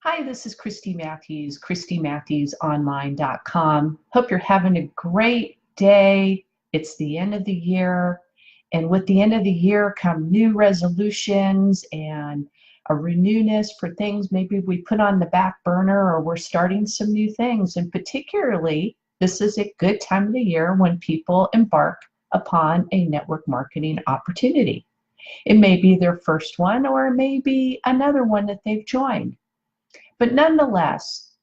Hi, this is Christy Matthews, ChristyMatthewsOnline.com. Hope you're having a great day. It's the end of the year, and with the end of the year come new resolutions and a renewness for things maybe we put on the back burner, or we're starting some new things. And particularly, this is a good time of the year when people embark upon a network marketing opportunity. It may be their first one, or it may be another one that they've joined. But nonetheless,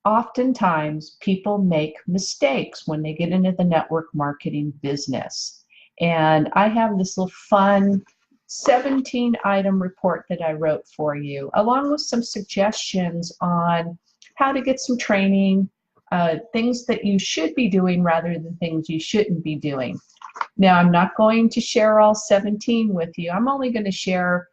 oftentimes people make mistakes when they get into the network marketing business. And I have this little fun 17-item report that I wrote for you, along with some suggestions on how to get some training, things that you should be doing rather than things you shouldn't be doing. Now, I'm not going to share all 17 with you. I'm only going to share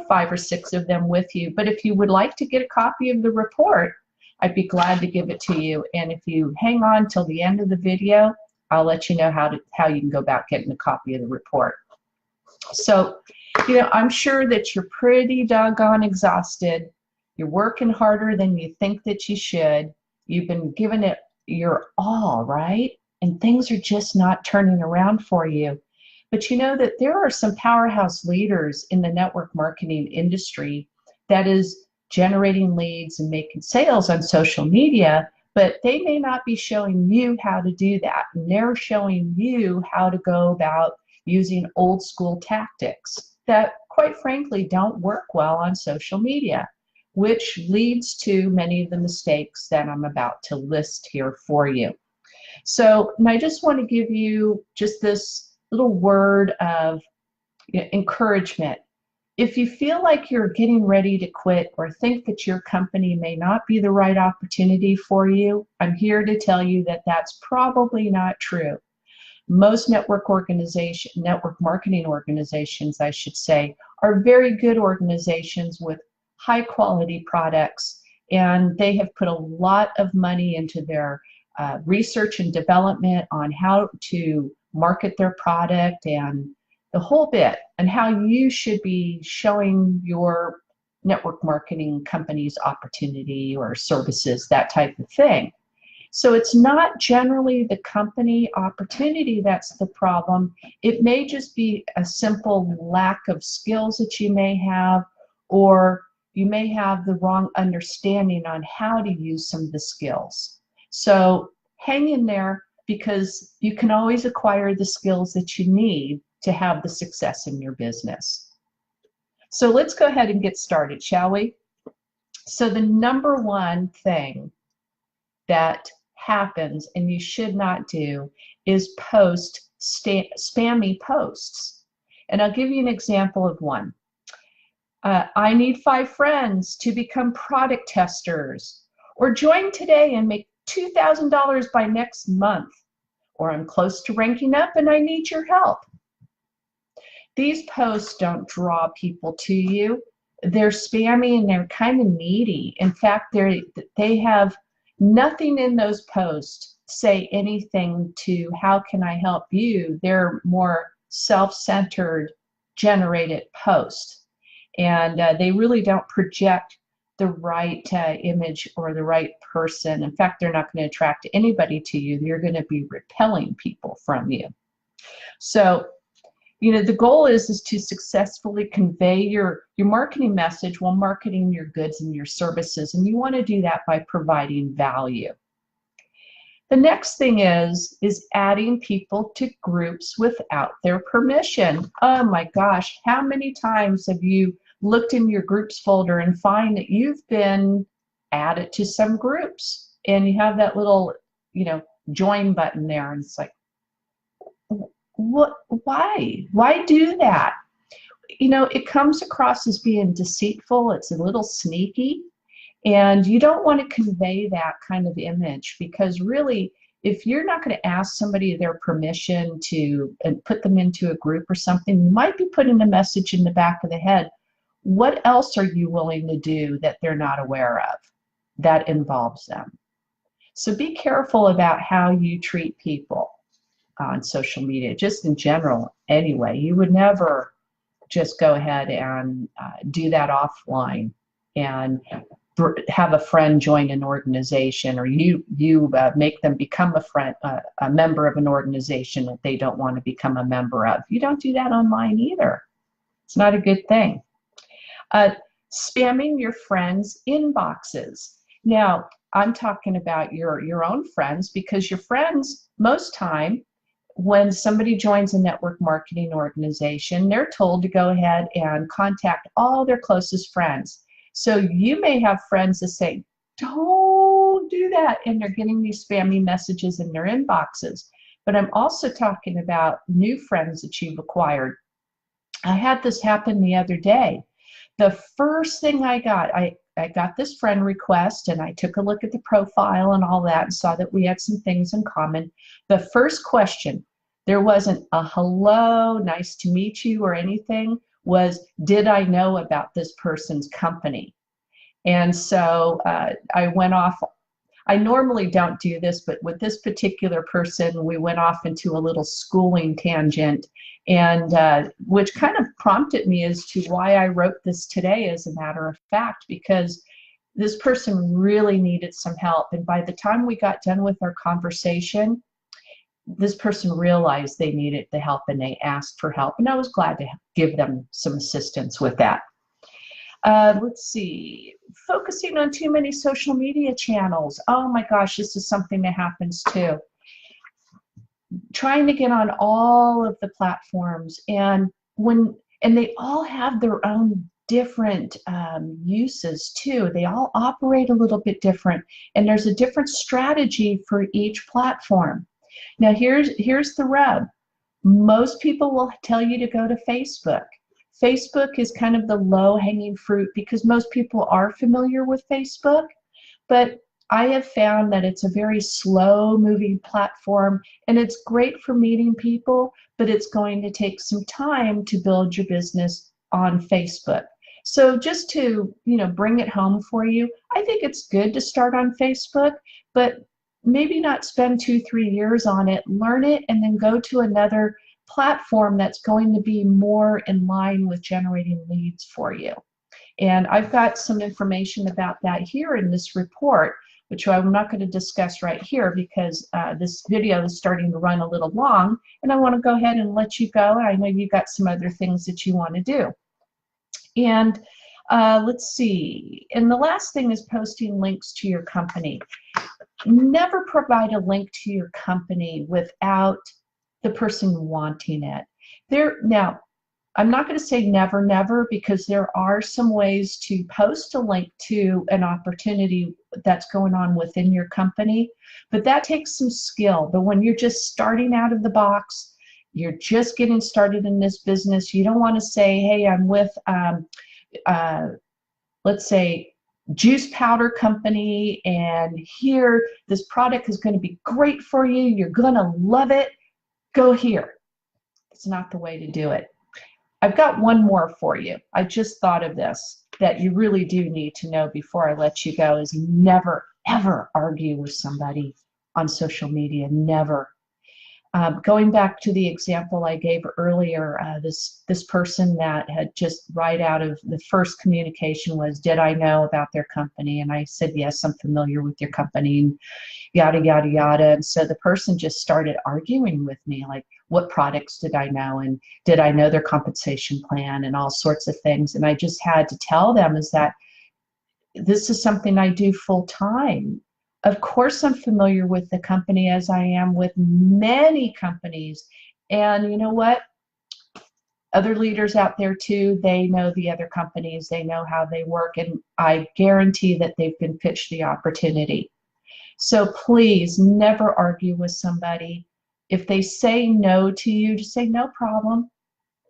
5 or 6 of them with you. But if you would like to get a copy of the report, I'd be glad to give it to you. And if you hang on till the end of the video, I'll let you know how you can go about getting a copy of the report. So, I'm sure that you're pretty doggone exhausted. You're working harder than you think that you should. You've been giving it your all, right? And things are just not turning around for you. But you know that there are some powerhouse leaders in the network marketing industry that is generating leads and making sales on social media, but they may not be showing you how to do that. And they're showing you how to go about using old school tactics that, quite frankly, don't work well on social media, which leads to many of the mistakes that I'm about to list here for you. So, and I just want to give you just this little word of encouragement. If you feel like you're getting ready to quit or think that your company may not be the right opportunity for you, I'm here to tell you that that's probably not true. Most network marketing organizations, I should say, are very good organizations with high quality products, and they have put a lot of money into their research and development on how to market their product and the whole bit, and how you should be showing your network marketing company's opportunity or services, that type of thing. So it's not generally the company opportunity that's the problem. It may just be a simple lack of skills that you may have, or you may have the wrong understanding on how to use some of the skills. So hang in there, because you can always acquire the skills that you need to have the success in your business. So let's go ahead and get started, shall we? So the number one thing that happens and you should not do is post spammy posts. And I'll give you an example of one. I need 5 friends to become product testers, or join today and make $2,000 by next month, or I'm close to ranking up and I need your help. These posts don't draw people to you. They're spammy and they're kind of needy. In fact, they have nothing in those posts say anything to how can I help you. They're more self-centered, generated posts. And they really don't project the right image or the right person. In fact, they're not going to attract anybody to you. You're going to be repelling people from you. So, the goal is to successfully convey your marketing message while marketing your goods and your services. And you want to do that by providing value. The next thing is adding people to groups without their permission. Oh my gosh, how many times have you looked in your groups folder and find that you've been added to some groups, and you have that little, join button there, and it's like, why do that? It comes across as being deceitful. It's a little sneaky, and you don't want to convey that kind of image, because really, if you're not going to ask somebody their permission to put them into a group or something, you might be putting a message in the back of the head. What else are you willing to do that they're not aware of that involves them? So be careful about how you treat people on social media, just in general anyway. You would never just go ahead and do that offline and have a friend join an organization, or you make them become a member of an organization that they don't want to become a member of. You don't do that online either. It's not a good thing. Spamming your friends' inboxes. Now, I'm talking about your own friends, because your friends, most time, when somebody joins a network marketing organization, they're told to go ahead and contact all their closest friends. So you may have friends that say, don't do that, and they're getting these spammy messages in their inboxes. But I'm also talking about new friends that you've acquired. I had this happen the other day. The first thing I got this friend request, and I took a look at the profile and all that and saw that we had some things in common. The first question, there wasn't a hello, nice to meet you, or anything, was, did I know about this person's company? And so I went off. I normally don't do this, but with this particular person, we went off into a little schooling tangent, and which kind of prompted me as to why I wrote this today, as a matter of fact, because this person really needed some help. And by the time we got done with our conversation, this person realized they needed the help, and they asked for help. And I was glad to give them some assistance with that. Let's see, focusing on too many social media channels. Oh my gosh, this is something that happens too. Trying to get on all of the platforms, and they all have their own different uses too. They all operate a little bit different, and there's a different strategy for each platform. Now here's the rub. Most people will tell you to go to Facebook. Facebook is kind of the low-hanging fruit because most people are familiar with Facebook, but I have found that it's a very slow-moving platform, and it's great for meeting people, but it's going to take some time to build your business on Facebook. So just to, bring it home for you, I think it's good to start on Facebook, but maybe not spend 2-3 years on it. Learn it and then go to another platform that's going to be more in line with generating leads for you. And I've got some information about that here in this report, which I'm not going to discuss right here because this video is starting to run a little long, and I want to go ahead and let you go. I know you got some other things that you want to do. And let's see, and the last thing is posting links to your company. Never provide a link to your company without the person wanting it. Now, I'm not going to say never, never, because there are some ways to post a link to an opportunity that's going on within your company, but that takes some skill. But when you're just starting out of the box, you're just getting started in this business, you don't want to say, hey, I'm with, let's say, juice powder company, and here, this product is going to be great for you, you're going to love it, go here. It's not the way to do it. I've got one more for you. I just thought of this that you really do need to know before I let you go, is never, ever argue with somebody on social media. Never. Going back to the example I gave earlier, this person that had just right out of the first communication was, did I know about their company? And I said, yes, I'm familiar with your company, and yada, yada, yada. And so the person just started arguing with me, like, what products did I know? And did I know their compensation plan and all sorts of things? And I just had to tell them is that this is something I do full time. Of course, I'm familiar with the company, as I am with many companies. And you know what? Other leaders out there too, they know the other companies, they know how they work, and I guarantee that they've been pitched the opportunity. So please never argue with somebody. If they say no to you, just say no problem.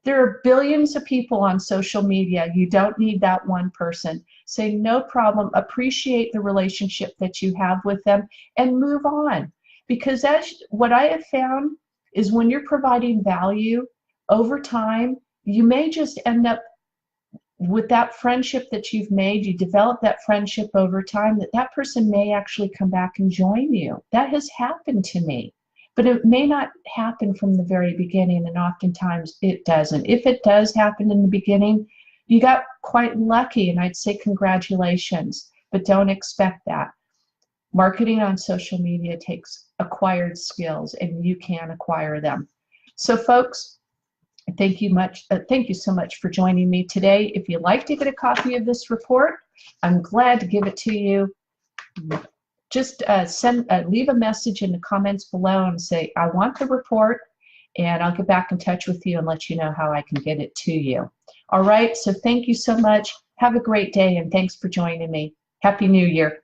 There are billions of people on social media. You don't need that one person. Say no problem, appreciate the relationship that you have with them, and move on. Because what I have found is when you're providing value over time, you may just end up with that friendship that you've made, you develop that friendship over time, that person may actually come back and join you. That has happened to me. But it may not happen from the very beginning, and oftentimes it doesn't. If it does happen in the beginning, you got quite lucky, and I'd say congratulations. but don't expect that. Marketing on social media takes acquired skills, and you can acquire them. So folks, thank you so much for joining me today. If you'd like to get a copy of this report, I'm glad to give it to you. Just leave a message in the comments below and say, I want the report, and I'll get back in touch with you and let you know how I can get it to you. All right, so thank you so much. Have a great day, and thanks for joining me. Happy New Year.